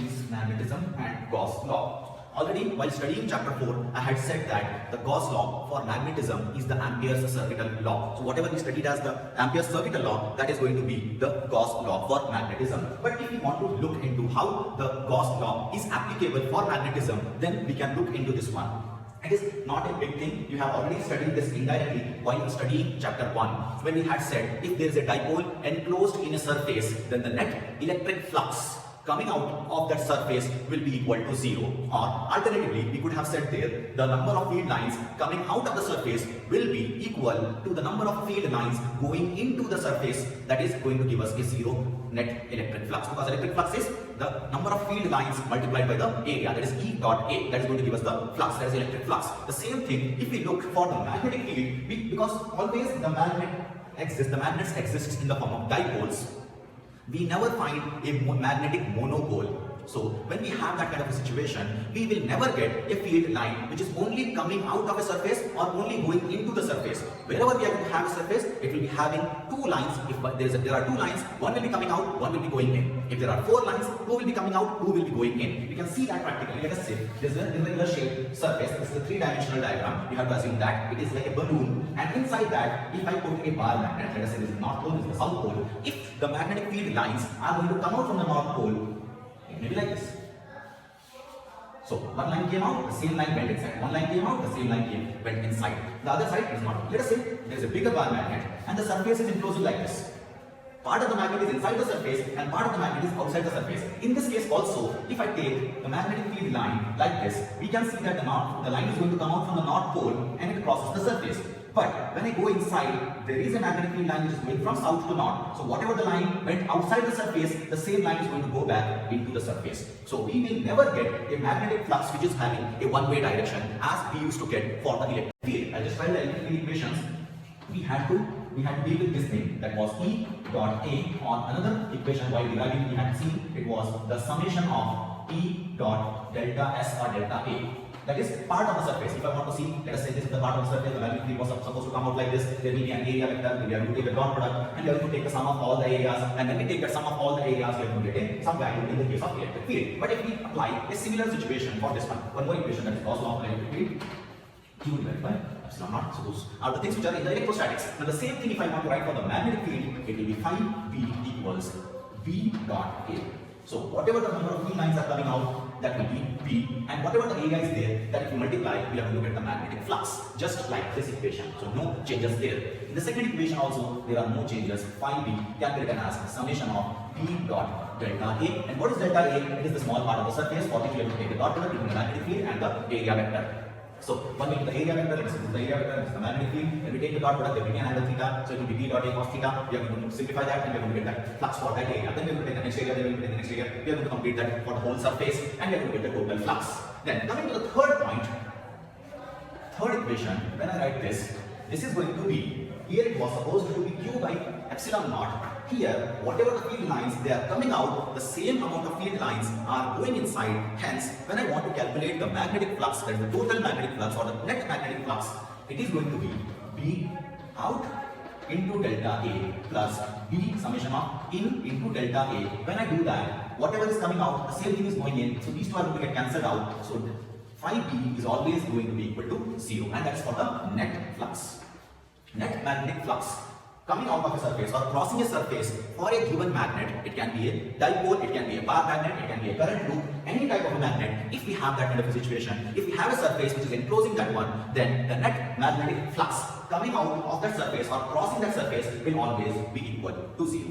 is magnetism and Gauss law. Already while studying chapter 4, I had said that the Gauss law for magnetism is the Ampere's circuital law. So whatever we studied as the Ampere's circuital law, that is going to be the Gauss law for magnetism. But if we want to look into how the Gauss law is applicable for magnetism, then we can look into this one. It is not a big thing. You have already studied this indirectly while studying chapter 1, when we had said if there is a dipole enclosed in a surface, then the net electric flux coming out of that surface will be equal to 0. Or alternatively, we could have said there the number of field lines coming out of the surface will be equal to the number of field lines going into the surface, that is going to give us a 0 net electric flux, because electric flux is the number of field lines multiplied by the area, that is E dot A, that is going to give us the flux, that is electric flux. The same thing if we look for the magnetic field, because always the magnets exist in the form of dipoles, we never find a magnetic monopole. So when we have that kind of a situation, we will never get a field line which is only coming out of a surface or only going into the surface. Wherever we are going to have a surface, it will be having two lines. If there are two lines, one will be coming out, one will be going in. If there are four lines, two will be coming out, two will be going in. We can see that practically. Let us say there is a irregular shaped surface. This is a three-dimensional diagram. We have to assume that it is like a balloon, and inside that, if I put a bar magnet, let us say this is the north pole, this is the south pole. If the magnetic field lines are going to come out from the north pole, maybe like this. So one line came out, the same line went inside. One line came out, the same line went inside. The other side is not. Let us say there is a bigger bar magnet and the surface is enclosed like this. Part of the magnet is inside the surface and part of the magnet is outside the surface. In this case also, if I take the magnetic field line like this, we can see that the line is going to come out from the north pole and it crosses the surface. But when I go inside, there is a magnetic field line which is going from south to north. So whatever the line went outside the surface, the same line is going to go back into the surface. So we will never get a magnetic flux which is having a one-way direction as we used to get for the electric field. I just tried the electric field equations. We had to deal with this thing, that was E dot A. On another equation while deriving, we had seen it was the summation of E dot delta S or delta A. That is part of the surface. If I want to see, let us say this is the part of the surface, the magnetic field was supposed to come out like this. There will be an area vector, we are going to take the dot product, and we are going to take the sum of all the areas. And when we take the sum of all the areas, we are going to get some value in the case of electric field. But if we apply a similar situation for this one more equation, that is Gauss law of electric field, Q divided by epsilon naught. So those are the things which are in the electrostatics. Now the same thing if I want to write for the magnetic field, it will be phi V equals V dot A. So whatever the number of field lines are coming out, that will be V, and whatever the area is there, that if you multiply, we are going to get the magnetic flux, just like this equation. So no changes there. In the second equation also, there are no changes. Phi V can be written as summation of V dot delta A. And what is delta A? It is the small part of the surface for which we have to take the dot product between the magnetic field and the area vector. So one will be the area vector, this is the area vector, this is the magnetic field. When we take the dot product, there will be an angle theta, so it will be V dot A cos theta. We are going to simplify that and we are going to get that flux for that area. Then we are going to take the next area, then we are going to take the next area. We are going to complete that for the whole surface and we are going to get the total flux. Then coming to the third point, third equation, when I write this is going to be, here it was supposed to be Q by epsilon naught. Here, whatever the field lines they are coming out, the same amount of field lines are going inside. Hence, when I want to calculate the magnetic flux, that is the total magnetic flux or the net magnetic flux, it is going to be B out into delta A plus B summation of in into delta A. When I do that, whatever is coming out, the same thing is going in. So these two are going to get cancelled out. So phi B is always going to be equal to 0, and that's for the net flux. Net magnetic flux coming out of a surface or crossing a surface for a given magnet. It can be a dipole, it can be a bar magnet, it can be a current loop, any type of a magnet. If we have that kind of a situation, if we have a surface which is enclosing that one, then the net magnetic flux coming out of that surface or crossing that surface will always be equal to 0.